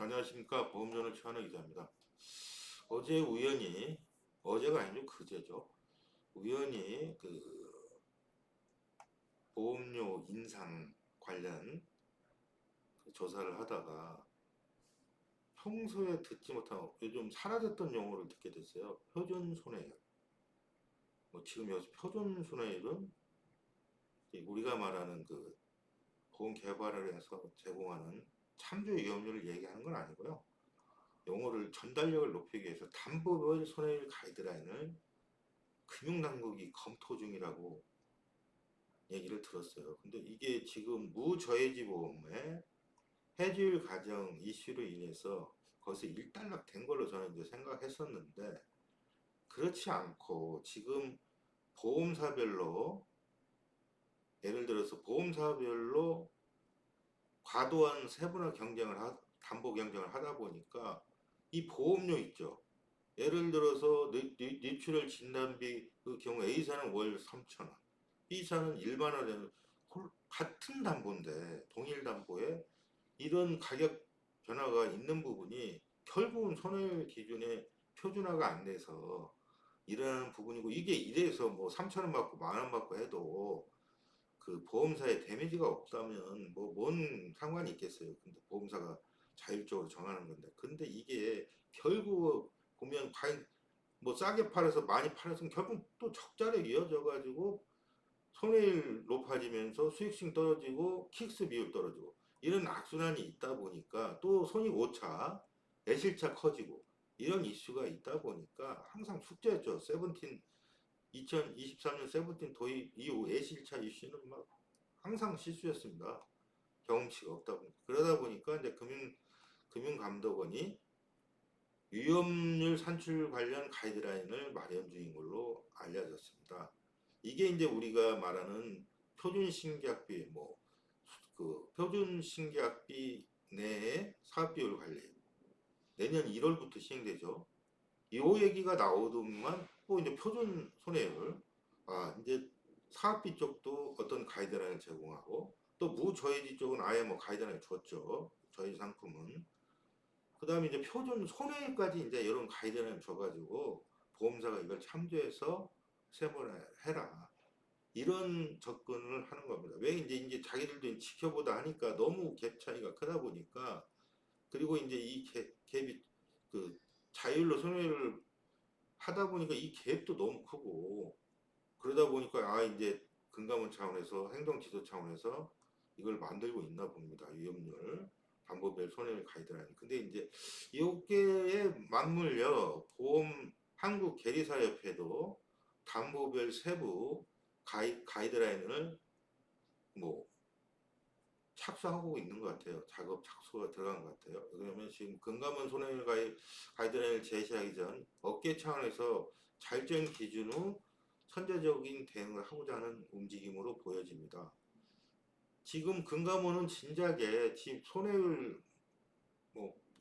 안녕하십니까. 보험전을 최한혜 기자입니다. 어제 우연히, 어제가 아니죠, 그제죠. 우연히 보험료 인상 관련 조사를 하다가 평소에 듣지 못한 요즘 사라졌던 용어를 듣게 됐어요. 표준손해율. 지금 여기서 표준손해율은 우리가 말하는 보험 개발을 해서 제공하는 참조 위험률을 얘기하는 건 아니고요. 용어를 전달력을 높이기 위해서 담보별 손해율 가이드라인을 금융당국이 검토 중이라고 얘기를 들었어요. 근데 이게 지금 무저해지 보험의 해지율 가정 이슈로 인해서 거기서 일단락 된 걸로 저는 이제 생각했었는데, 그렇지 않고 지금 보험사별로, 예를 들어서 보험사별로 과도한 세분화 담보 경쟁을 하다 보니까 이 보험료 있죠. 예를 들어서 뇌출혈 진단비 그 경우 A사는 월 3,000원, B사는 1만 원 되는 같은 담보인데 동일 담보에 이런 가격 변화가 있는 부분이 결국은 손해율 기준에 표준화가 안 돼서 일어나는 부분이고, 이게 이래서 뭐 3,000원 받고 10,000원 받고 해도 그 보험사에 데미지가 없다면 뭐 뭔 상관이 있겠어요. 근데 보험사가 자율적으로 정하는 건데, 근데 이게 결국 보면 과연 뭐 싸게 팔아서 많이 팔아서 결국 또 적자로 이어져 가지고 손해율 높아지면서 수익성 떨어지고 킥스 비율 떨어지고 이런 악순환이 있다 보니까 또 손익 오차, 애실차 커지고 이런 이슈가 있다 보니까 항상 숙제였죠. 2023년 세븐틴 도입 이후 애실차 이슈는 막 항상 실수였습니다. 경험치가 없다 보니까. 그러다 보니까 이제 금융감독원이 위험률 산출 관련 가이드라인을 마련 중인 걸로 알려졌습니다. 이게 이제 우리가 말하는 표준신계약비, 표준신계약비 내에 사업비율 관리, 내년 1월부터 시행되죠. 이 얘기가 나오더만 또 이제 표준 손해율, 이제 사업비 쪽도 어떤 가이드라인을 제공하고, 또 무저해지 쪽은 아예 뭐 가이드라인을 줬죠. 저희 상품은. 그 다음에 이제 표준 손해까지 이제 이런 가이드라인을 줘가지고 보험사가 이걸 참조해서 세분화해라. 이런 접근을 하는 겁니다. 왜 이제 자기들도 지켜보다 하니까 너무 갭 차이가 크다 보니까, 그리고 이제 이 갭이 자율로 손해를 하다 보니까 이 갭도 너무 크고, 그러다 보니까 이제 금감원 차원에서 행정 지도 차원에서 이걸 만들고 있나 봅니다. 위험률 담보별 손해율 가이드라인. 근데 이제 이게에 맞물려 보험 한국 계리사협회도 담보별 세부 가이드라인을 뭐 착수하고 있는 것 같아요. 작업 착수가 들어간 것 같아요. 그러면 지금 금감원 손해율 가이드라인을 제시하기 전 업계 차원에서 자율적인 기준 후 선제적인 대응을 하고자 하는 움직임으로 보여집니다. 지금 금감원은 진작에 지금 손해율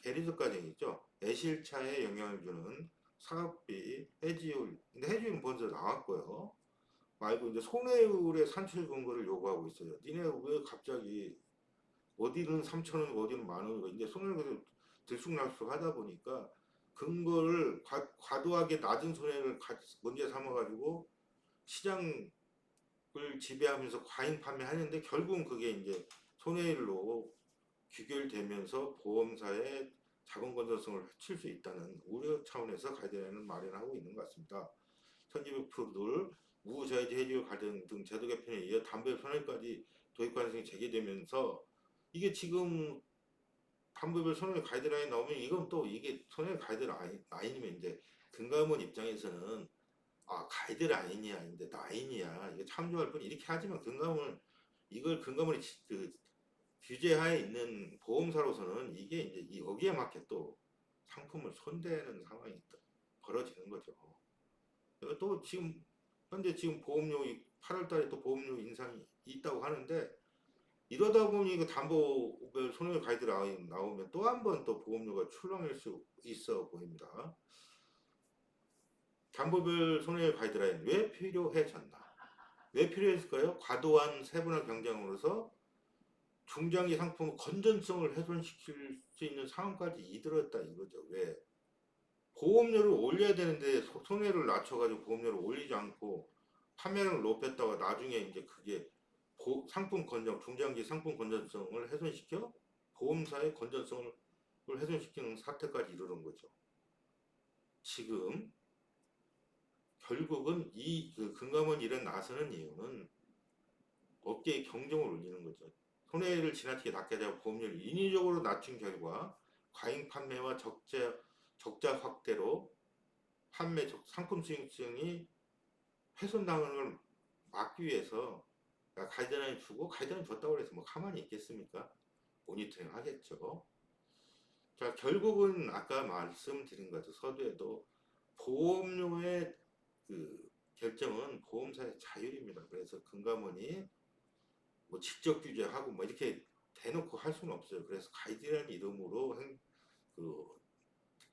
대리석 과정이 있죠. 애실차에 영향을 주는 사업비, 해지율, 근데 해지율은 먼저 나왔고요. 말고 이제 손해율의 산출 근거를 요구하고 있어요. 니네 왜 갑자기 어디는 3,000원, 어디는 10,000원이고 이제 손해율을 들쑥날쑥 하다 보니까 근거를 과도하게 낮은 손해를 문제 삼아가지고 시장을 지배하면서 과잉 판매하는데, 결국은 그게 이제 손해율로 귀결되면서 보험사의 자본 건전성을 해칠 수 있다는 우려 차원에서 가이드라인을 마련하고 있는 것 같습니다. 1,200%를 무저해지 해지율 갈등 등 제도 개편에 이어 담배 편의까지 도입 가능성이 제기되면서, 이게 지금 담보별 손해율 가이드라인 나오면 이건 또 이게 손해율 가이드라인이면 이제 금감원 입장에서는 가이드라인이 아닌데 라인이야, 이게 참조할 뿐 이렇게 하지만, 이걸 금감원이 규제하에 있는 보험사로서는 이게 이제 여기에 맞게 또 상품을 손대는 상황이 벌어지는 거죠. 또 지금 현재 지금 보험료 8월 달에 또 보험료 인상이 있다고 하는데, 이러다 보니 그 담보별 손해율 가이드라인 나오면 또 한 번 또 보험료가 출렁일 수 있어 보입니다. 담보별 손해율 가이드라인 왜 필요해졌나? 왜 필요했을까요? 과도한 세분화 경쟁으로서 중장기 상품 건전성을 훼손시킬 수 있는 상황까지 이르렀다 이거죠. 왜? 보험료를 올려야 되는데 손해를 낮춰가지고 보험료를 올리지 않고 판매량을 높였다가 나중에 이제 그게 상품 건전, 중장기 상품 건전성을 훼손시켜 보험사의 건전성을 훼손시키는 사태까지 이르는 거죠. 지금 결국은 이 금감원 일에 나서는 이유는 업계의 경쟁을 올리는 거죠. 손해를 지나치게 낮게 하자 보험료를 인위적으로 낮춘 결과 과잉 판매와 적자 확대로 판매 상품 수익성이 훼손당하는 걸 막기 위해서 가이드라인 주고 가이드라인 줬다고 해서 뭐 가만히 있겠습니까? 모니터링 하겠죠. 자, 결국은 아까 말씀드린 거죠. 서두에도 보험료의 그 결정은 보험사의 자율입니다. 그래서 금감원이 뭐 직접 규제하고 뭐 이렇게 대놓고 할 수는 없어요. 그래서 가이드라인 이름으로 그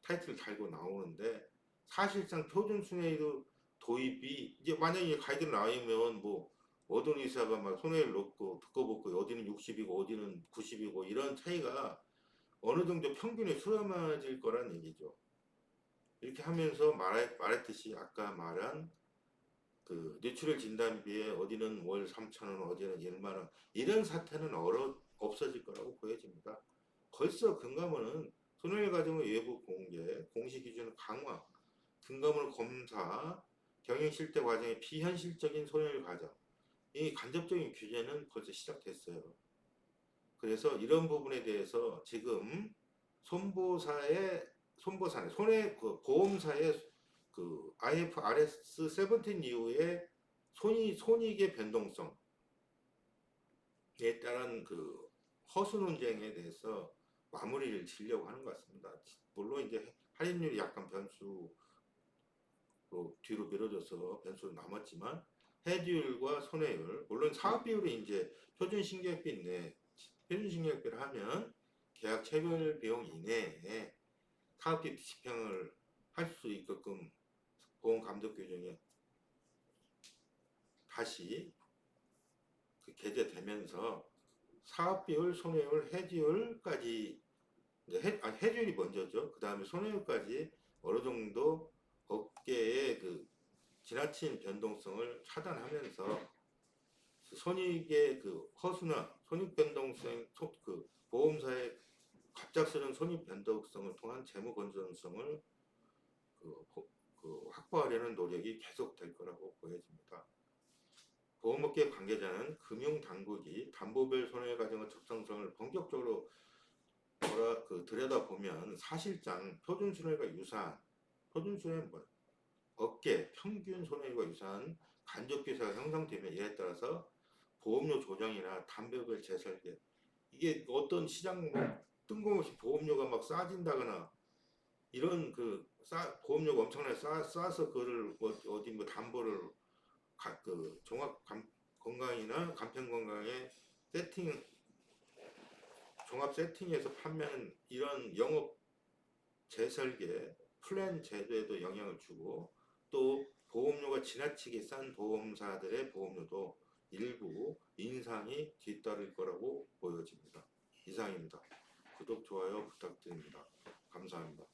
타이틀을 달고 나오는데 사실상 표준순회율 도입이 이제 만약에 가이드를 나오면 뭐 어떤 의사가 막 손해를 놓고 듣고보고 어디는 60이고 어디는 90이고 이런 차이가 어느 정도 평균에 수렴해질 거란 얘기죠. 이렇게 하면서 말했듯이 아까 말한 그 뇌출혈 진단비에 어디는 월 3,000원 어디는 1만원 이런 사태는 없어질 거라고 보여집니다. 벌써 금감원은 손해율 과정의 외부 공개, 공시 기준을 강화, 금감원 검사, 경영 실태 과정의 비현실적인 손해율 과정 이 간접적인 규제는 벌써 시작됐어요. 그래서 이런 부분에 대해서 지금 손해 그 보험사의 그 IFRS 17 이후에 손익의 변동성에 따른 그 허수 논쟁에 대해서 마무리를 지려고 하는 것 같습니다. 물론 이제 할인율이 약간 변수로 뒤로 미뤄져서 변수로 남았지만 해지율과 손해율 물론 사업 비율이 이제 표준 신계약비인데 표준 신계약비를 하면 계약 체결 비용 이내에 사업비 집행을 할 수 있게끔 보험 감독 규정에 다시 그 개재되면서 사업 비율, 손해율, 해지율까지 해지율이 먼저죠. 그 다음에 손해율까지 어느 정도 업계의 그 지나친 변동성을 차단하면서 손익의 그 허수나 손익 변동성 그 보험사의 갑작스러운 손익 변동성을 통한 재무 건전성을 확보하려는 노력이 계속될 거라고 보여집니다. 보험업계 관계자는 금융당국이 담보별 손해 과정의 적정성을 본격적으로 들여다보면 사실상 표준손해가 유사한 표준손해는 뭐 업계 평균 손해율과 유사한 간접규제가 형성되면 이에 따라서 보험료 조정이나 담보별 재설계 이게 어떤 시장 뭐 뜬금없이 보험료가 막 싸진다거나 이런 보험료가 엄청나게 싸서 그거를 어디 뭐 담보를 그 종합 건강이나 간편 건강에 종합 세팅해서 판매하는 이런 영업 재설계 플랜 제도에도 영향을 주고 또 보험료가 지나치게 싼 보험사들의 보험료도 일부 인상이 뒤따를 거라고 보여집니다. 이상입니다. 구독, 좋아요 부탁드립니다. 감사합니다.